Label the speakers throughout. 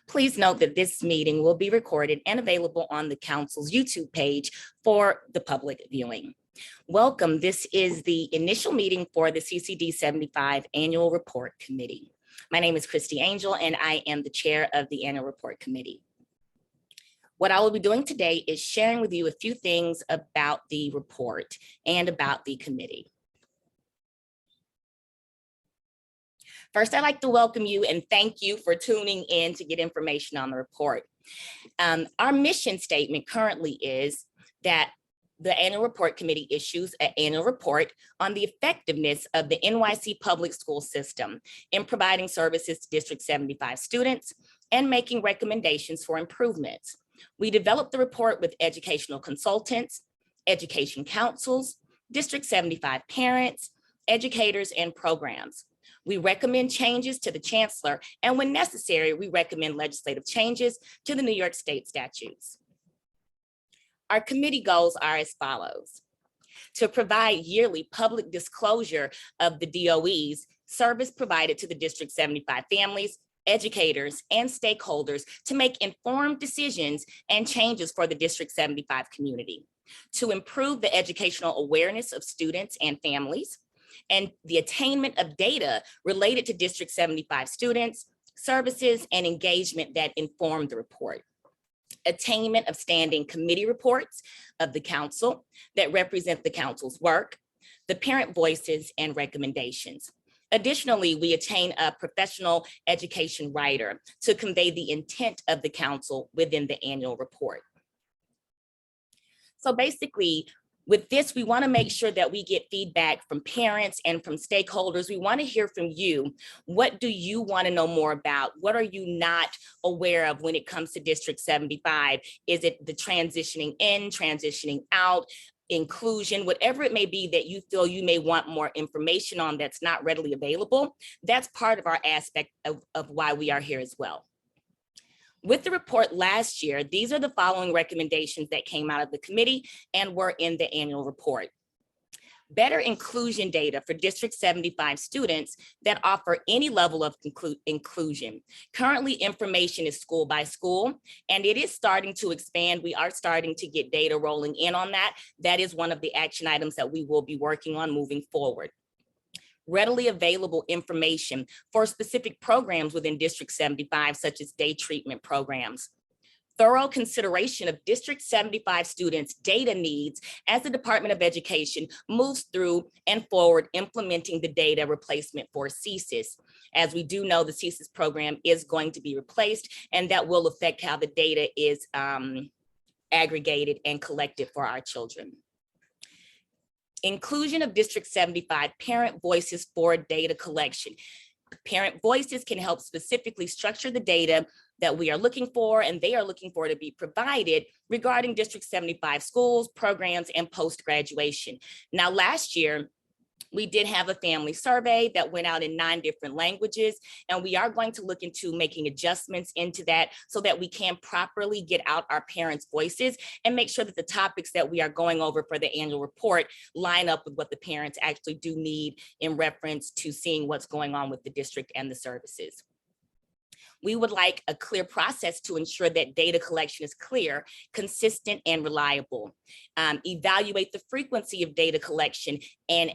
Speaker 1: Please note that this meeting will be recorded and available on the council's YouTube page for the public viewing. Welcome. This is the initial meeting for the CCD 75 Annual Report Committee. My name is Christy Angel, and I am the chair of the Annual Report Committee. What I will be doing today is sharing with you a few things about the report and about the committee. First, I'd like to welcome you and thank you for tuning in to get information on the report. Our mission statement currently is that the Annual Report Committee issues an annual report on the effectiveness of the NYC public school system in providing services to District 75 students and making recommendations for improvements. We developed the report with educational consultants, education councils, District 75 parents, educators, and programs. We recommend changes to the chancellor, and when necessary, we recommend legislative changes to the New York State statutes. Our committee goals are as follows: to provide yearly public disclosure of the DOE's service provided to the District 75 families, educators, and stakeholders to make informed decisions and changes for the District 75 community, to improve the educational awareness of students and families, and the attainment of data related to District 75 students, services, and engagement that inform the report. Attainment of standing committee reports of the council that represent the council's work, the parent voices and recommendations. Additionally, we attain a professional education writer to convey the intent of the council within the annual report. So basically, with this, we want to make sure that we get feedback from parents and from stakeholders. We want to hear from you. What do you want to know more about? What are you not aware of when it comes to District 75? Is it the transitioning in, transitioning out, inclusion, whatever it may be that you feel you may want more information on that's not readily available? That's part of our aspect of why we are here as well. With the report last year, these are the following recommendations that came out of the committee and were in the annual report. Better inclusion data for District 75 students that offer any level of inclusion. Currently, information is school by school, and it is starting to expand. We are starting to get data rolling in on that. That is one of the action items that we will be working on moving forward. Readily available information for specific programs within District 75, such as day treatment programs. Thorough consideration of District 75 students' data needs as the Department of Education moves through and forward implementing the data replacement for CSIS. As we do know, the CSIS program is going to be replaced, and that will affect how the data is aggregated and collected for our children. Inclusion of District 75 parent voices for data collection. Parent voices can help specifically structure the data that we are looking for and they are looking for to be provided regarding District 75 schools, programs, and post-graduation. Now, last year, we did have a family survey that went out in 9 different languages, and we are going to look into making adjustments into that so that we can properly get out our parents' voices and make sure that the topics that we are going over for the annual report line up with what the parents actually do need in reference to seeing what's going on with the district and the services. We would like a clear process to ensure that data collection is clear, consistent, and reliable. Evaluate the frequency of data collection and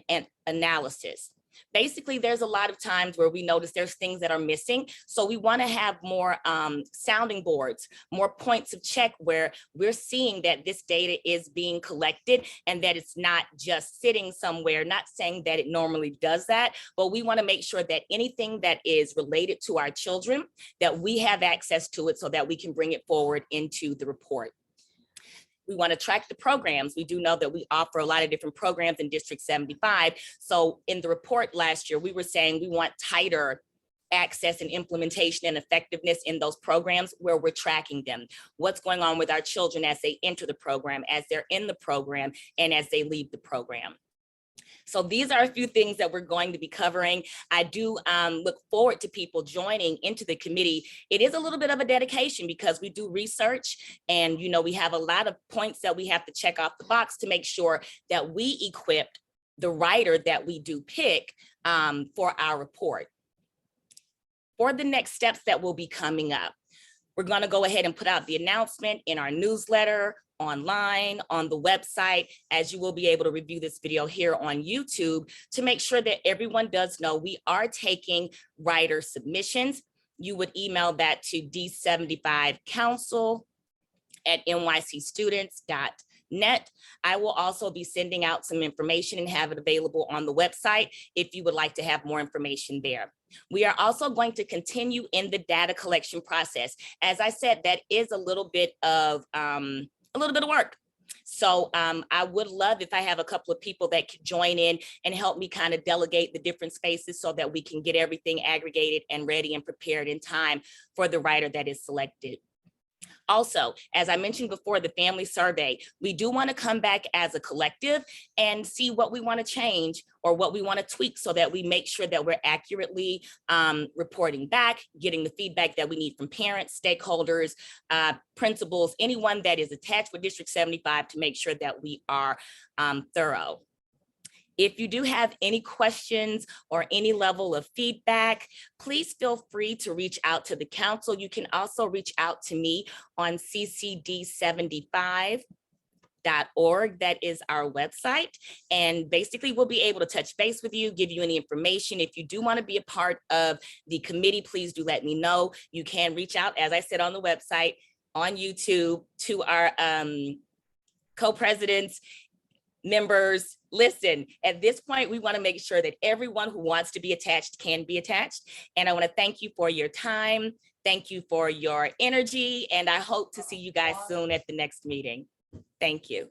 Speaker 1: analysis. Basically, there's a lot of times where we notice there's things that are missing. So we want to have more sounding boards, more points of check where we're seeing that this data is being collected and that it's not just sitting somewhere, not saying that it normally does that, but we want to make sure that anything that is related to our children, that we have access to it so that we can bring it forward into the report. We want to track the programs. We do know that we offer a lot of different programs in District 75. So in the report last year, we were saying we want tighter access and implementation and effectiveness in those programs where we're tracking them. What's going on with our children as they enter the program, as they're in the program, and as they leave the program. So these are a few things that we're going to be covering. I do look forward to people joining into the committee. It is a little bit of a dedication because we do research and, you know, we have a lot of points that we have to check off the box to make sure that we equip the writer that we do pick for our report. For the next steps that will be coming up, We're going to go ahead and put out the announcement in our newsletter, online, on the website, as you will be able to review this video here on YouTube to make sure that everyone does know we are taking writer submissions. You would email that to d75council@nycstudents.net. I will also be sending out some information and have it available on the website if you would like to have more information there. We are also going to continue in the data collection process. As I said, that is a little bit of work. So I would love if I have a couple of people that could join in and help me kind of delegate the different spaces so that we can get everything aggregated and ready and prepared in time for the writer that is selected. Also, as I mentioned before, the family survey, we do want to come back as a collective and see what we want to change or what we want to tweak so that we make sure that we're accurately reporting back, getting the feedback that we need from parents, stakeholders, principals, anyone that is attached with District 75 to make sure that we are thorough. If you do have any questions or any level of feedback, please feel free to reach out to the council. You can also reach out to me on ccd75.org. That is our website. And basically we'll be able to touch base with you, give you any information. If you do want to be a part of the committee, please do let me know. You can reach out, as I said, on the website, on YouTube, to our co-presidents, members. Listen, at this point, we want to make sure that everyone who wants to be attached can be attached. And I want to thank you for your time. Thank you for your energy. And I hope to see you guys soon at the next meeting. Thank you.